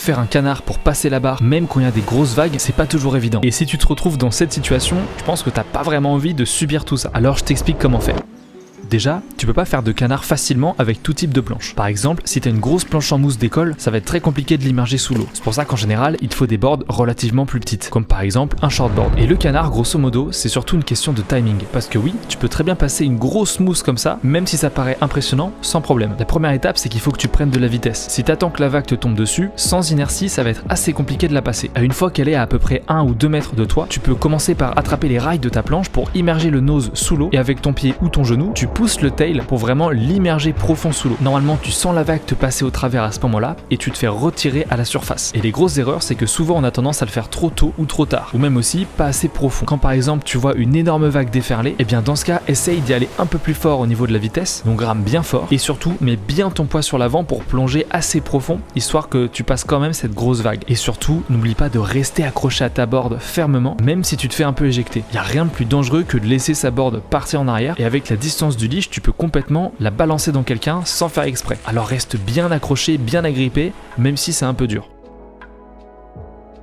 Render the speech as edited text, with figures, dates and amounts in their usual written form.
Faire un canard pour passer la barre, même quand il y a des grosses vagues, c'est pas toujours évident. Et si tu te retrouves dans cette situation, je pense que t'as pas vraiment envie de subir tout ça. Alors je t'explique comment faire. Déjà, tu peux pas faire de canard facilement avec tout type de planche. Par exemple, si tu as une grosse planche en mousse d'école, ça va être très compliqué de l'immerger sous l'eau. C'est pour ça qu'en général, il te faut des boards relativement plus petites, comme par exemple un shortboard. Et le canard, grosso modo, c'est surtout une question de timing. Parce que oui, tu peux très bien passer une grosse mousse comme ça, même si ça paraît impressionnant, sans problème. La première étape, c'est qu'il faut que tu prennes de la vitesse. Si tu attends que la vague te tombe dessus, sans inertie, ça va être assez compliqué de la passer. Une fois qu'elle est à peu près 1 ou 2 mètres de toi, tu peux commencer par attraper les rails de ta planche pour immerger le nose sous l'eau, et avec ton pied ou ton genou, tu pousses le tail pour vraiment l'immerger profond sous l'eau. Normalement, tu sens la vague te passer au travers à ce moment-là et tu te fais retirer à la surface. Et les grosses erreurs, c'est que souvent on a tendance à le faire trop tôt ou trop tard, ou même aussi pas assez profond. Quand par exemple tu vois une énorme vague déferler, et bien dans ce cas, essaye d'y aller un peu plus fort au niveau de la vitesse, donc rame bien fort, et surtout mets bien ton poids sur l'avant pour plonger assez profond, histoire que tu passes quand même cette grosse vague. Et surtout, n'oublie pas de rester accroché à ta board fermement, même si tu te fais un peu éjecter. Il n'y a rien de plus dangereux que de laisser sa board partir en arrière, et avec la distance du leash, tu peux complètement la balancer dans quelqu'un sans faire exprès. Alors reste bien accroché, bien agrippé, même si c'est un peu dur.